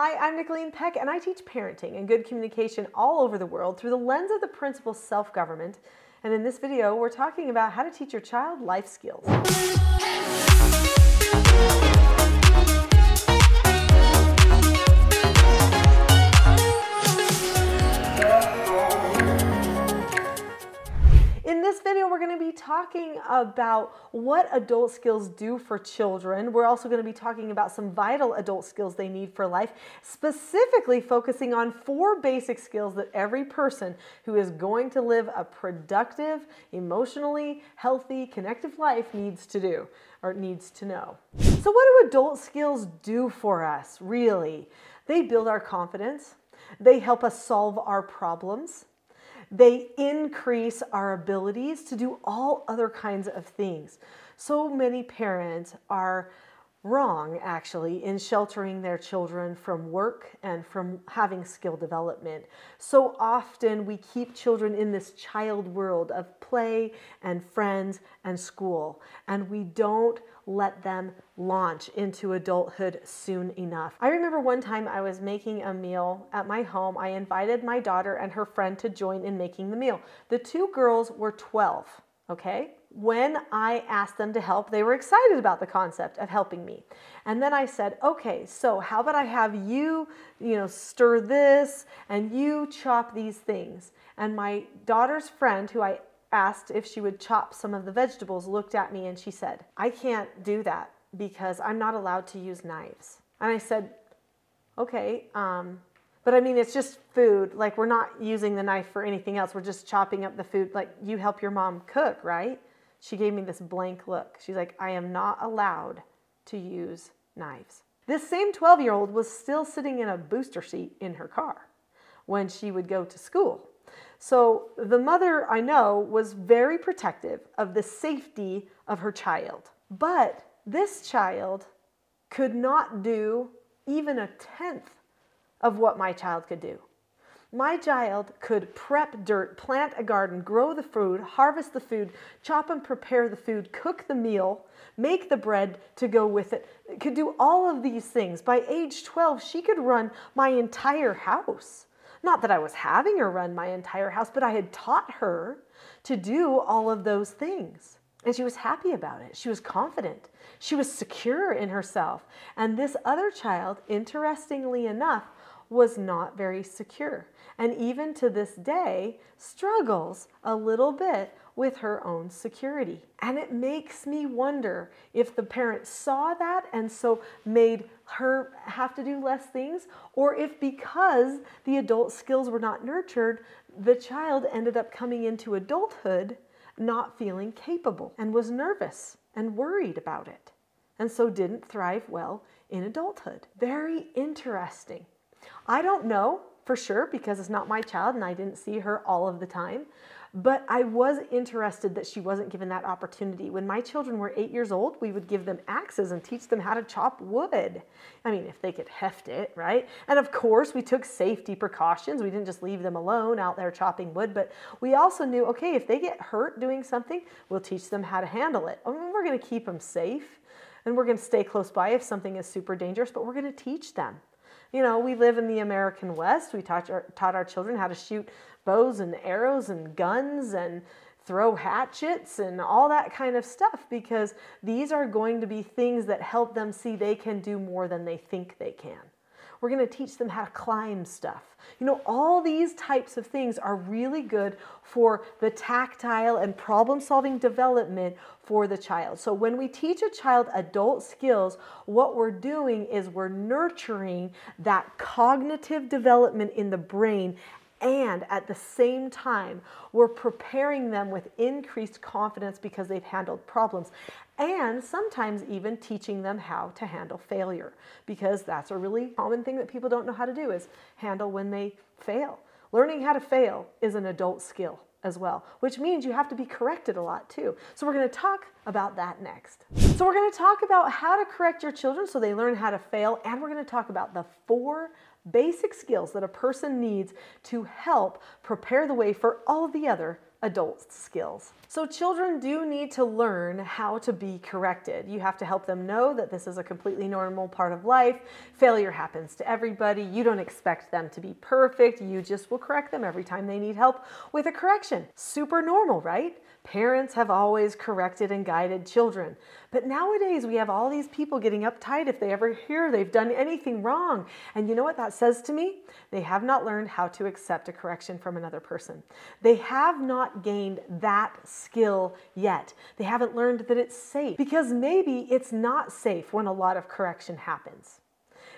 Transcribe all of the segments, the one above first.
Hi, I'm Nicholeen Peck, and I teach parenting and good communication all over the world through the lens of the principle self-government. And in this video, we're talking about how to teach your child life skills. In this video, we're going to be talking about what adult skills do for children. We're also going to be talking about some vital adult skills they need for life, specifically focusing on 4 basic skills that every person who is going to live a productive, emotionally healthy, connected life needs to do or needs to know. So what do adult skills do for us, really? They build our confidence. They help us solve our problems. They increase our abilities to do all other kinds of things. So many parents are wrong, actually, in sheltering their children from work and from having skill development. So often we keep children in this child world of play and friends and school, and we don't let them launch into adulthood soon enough. I remember one time I was making a meal at my home. I invited my daughter and her friend to join in making the meal. The 2 girls were 12, okay? When I asked them to help, they were excited about the concept of helping me. And then I said, okay, so how about I have you, stir this and you chop these things. And my daughter's friend, who I asked if she would chop some of the vegetables, looked at me and she said, I can't do that because I'm not allowed to use knives. And I said, okay, but I mean, it's just food. Like, we're not using the knife for anything else. We're just chopping up the food. Like, you help your mom cook, right? She gave me this blank look. She's like, I am not allowed to use knives. This same 12-year-old was still sitting in a booster seat in her car when she would go to school. So the mother, I know, was very protective of the safety of her child. But this child could not do even 1/10 of what my child could do. My child could prep dirt, plant a garden, grow the food, harvest the food, chop and prepare the food, cook the meal, make the bread to go with it, could do all of these things. By age 12, she could run my entire house. Not that I was having her run my entire house, but I had taught her to do all of those things. And she was happy about it. She was confident. She was secure in herself. And this other child, interestingly enough, was not very secure. And even to this day, struggles a little bit with her own security. And it makes me wonder if the parent saw that and so made her have to do less things, or if because the adult skills were not nurtured, the child ended up coming into adulthood not feeling capable and was nervous and worried about it, and so didn't thrive well in adulthood. Very interesting. I don't know for sure because it's not my child and I didn't see her all of the time, but I was interested that she wasn't given that opportunity. When my children were 8 years old, we would give them axes and teach them how to chop wood. I mean, if they could heft it, right? And of course, we took safety precautions. We didn't just leave them alone out there chopping wood, but we also knew, okay, if they get hurt doing something, we'll teach them how to handle it. I mean, we're going to keep them safe and we're going to stay close by if something is super dangerous, but we're going to teach them. You know, we live in the American West. We taught our children how to shoot bows and arrows and guns and throw hatchets and all that kind of stuff, because these are going to be things that help them see they can do more than they think they can. We're going to teach them how to climb stuff. You know, all these types of things are really good for the tactile and problem-solving development for the child. So when we teach a child adult skills, what we're doing is we're nurturing that cognitive development in the brain, and at the same time, we're preparing them with increased confidence because they've handled problems, and sometimes even teaching them how to handle failure, because that's a really common thing that people don't know how to do, is handle when they fail. Learning how to fail is an adult skill as well, which means you have to be corrected a lot too. So we're going to talk about that next. So we're going to talk about how to correct your children so they learn how to fail, and we're going to talk about the 4 basic skills that a person needs to help prepare the way for all of the other adult skills. So children do need to learn how to be corrected. You have to help them know that this is a completely normal part of life. Failure happens to everybody. You don't expect them to be perfect. You just will correct them every time they need help with a correction. Super normal, right? Parents have always corrected and guided children. But nowadays we have all these people getting uptight if they ever hear they've done anything wrong. And you know what that says to me? They have not learned how to accept a correction from another person. They have not gained that skill yet. They haven't learned that it's safe, because maybe it's not safe when a lot of correction happens.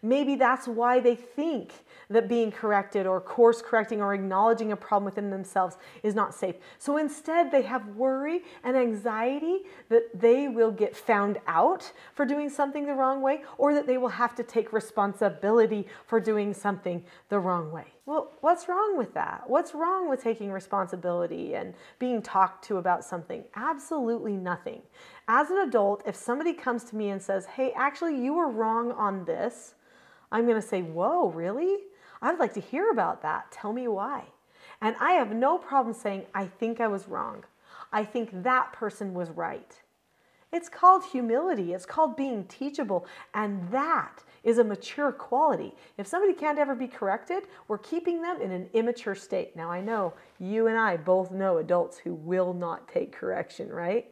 Maybe that's why they think that being corrected or course correcting or acknowledging a problem within themselves is not safe. So instead they have worry and anxiety that they will get found out for doing something the wrong way, or that they will have to take responsibility for doing something the wrong way. Well, what's wrong with that? What's wrong with taking responsibility and being talked to about something? Absolutely nothing. As an adult, if somebody comes to me and says, hey, actually you were wrong on this, I'm going to say, whoa, really? I'd like to hear about that. Tell me why. And I have no problem saying, I think I was wrong. I think that person was right. It's called humility. It's called being teachable. And that is a mature quality. If somebody can't ever be corrected, we're keeping them in an immature state. Now, I know you and I both know adults who will not take correction, right?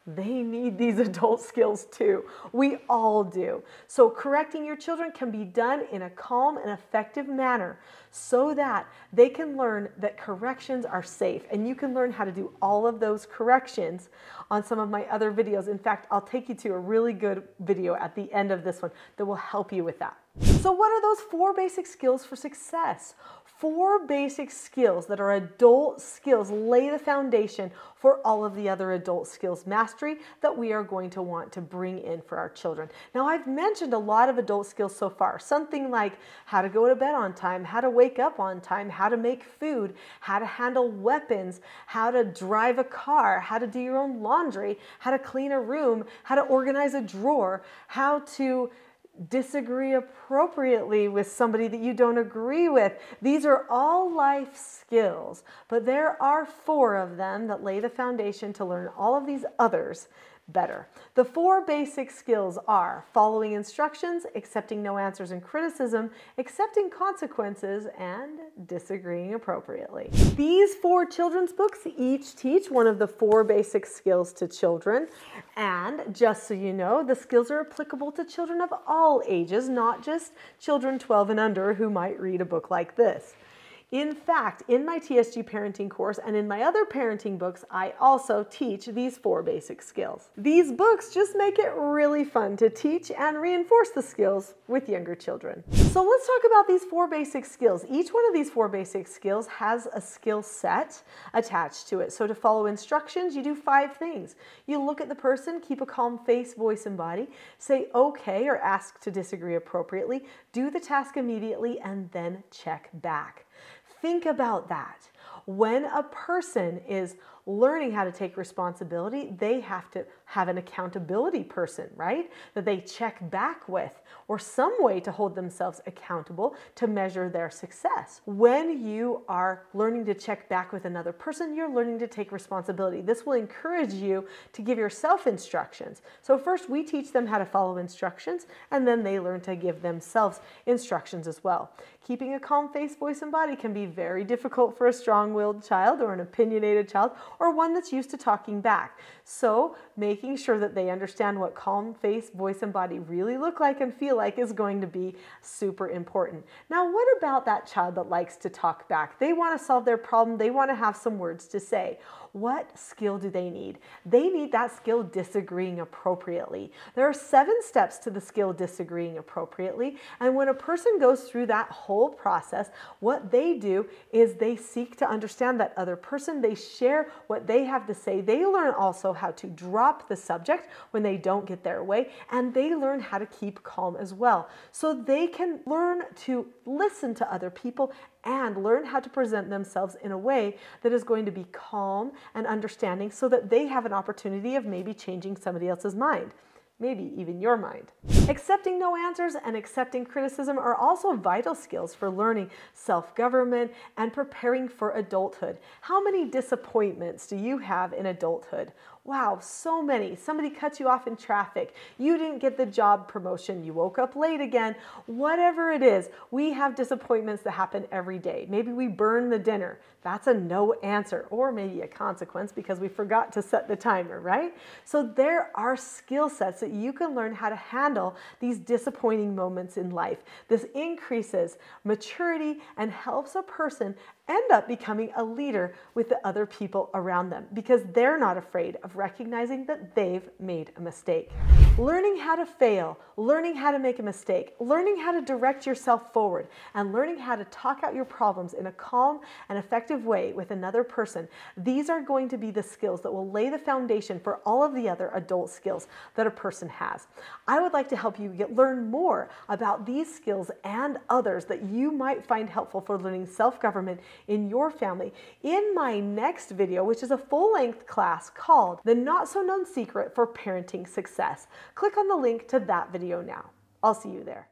They need these adult skills too. We all do. So correcting your children can be done in a calm and effective manner so that they can learn that corrections are safe. And you can learn how to do all of those corrections on some of my other videos. In fact, I'll take you to a really good video at the end of this one that will help you with that. So what are those 4 basic skills for success? 4 basic skills that are adult skills lay the foundation for all of the other adult skills mastery that we are going to want to bring in for our children. Now, I've mentioned a lot of adult skills so far, something like how to go to bed on time, how to wake up on time, how to make food, how to handle weapons, how to drive a car, how to do your own laundry, how to clean a room, how to organize a drawer, how to disagree appropriately with somebody that you don't agree with. These are all life skills, but there are 4 of them that lay the foundation to learn all of these others better. The 4 basic skills are following instructions, accepting no answers and criticism, accepting consequences, and disagreeing appropriately. These 4 children's books each teach one of the 4 basic skills to children. And just so you know, the skills are applicable to children of all ages, not just children 12 and under who might read a book like this. In fact, in my TSG parenting course and in my other parenting books, I also teach these 4 basic skills. These books just make it really fun to teach and reinforce the skills with younger children. So let's talk about these 4 basic skills. Each one of these 4 basic skills has a skill set attached to it. So to follow instructions, you do 5 things. You look at the person, keep a calm face, voice, and body, say okay or ask to disagree appropriately, do the task immediately, and then check back. Think about that. When a person is learning how to take responsibility, they have to have an accountability person, right? That they check back with, or some way to hold themselves accountable to measure their success. When you are learning to check back with another person, you're learning to take responsibility. This will encourage you to give yourself instructions. So first we teach them how to follow instructions, and then they learn to give themselves instructions as well. Keeping a calm face, voice, and body can be very difficult for a strong-willed child or an opinionated child or one that's used to talking back. So making sure that they understand what calm face, voice, and body really look like and feel like is going to be super important. Now, what about that child that likes to talk back? They want to solve their problem. They want to have some words to say. What skill do they need? They need that skill disagreeing appropriately. There are 7 steps to the skill disagreeing appropriately. And when a person goes through that whole process, what they do is they seek to understand that other person. They share what they have to say. They learn also how to drop the subject when they don't get their way. And they learn how to keep calm as well. So they can learn to listen to other people and learn how to present themselves in a way that is going to be calm and understanding so that they have an opportunity of maybe changing somebody else's mind. maybe even your mind. Accepting no answers and accepting criticism are also vital skills for learning self-government and preparing for adulthood. How many disappointments do you have in adulthood? Wow, so many. Somebody cut you off in traffic. You didn't get the job promotion. You woke up late again. Whatever it is, we have disappointments that happen every day. Maybe we burn the dinner. That's a no answer, or maybe a consequence because we forgot to set the timer, right? So there are skill sets that you can learn how to handle these disappointing moments in life. This increases maturity and helps a person end up becoming a leader with the other people around them because they're not afraid of recognizing that they've made a mistake. Learning how to fail, learning how to make a mistake, learning how to direct yourself forward, and learning how to talk out your problems in a calm and effective way with another person. These are going to be the skills that will lay the foundation for all of the other adult skills that a person has. I would like to help you learn more about these skills and others that you might find helpful for learning self-government in your family in my next video, which is a full-length class called The Not-So-Known Secret for Parenting Success. Click on the link to that video now. I'll see you there.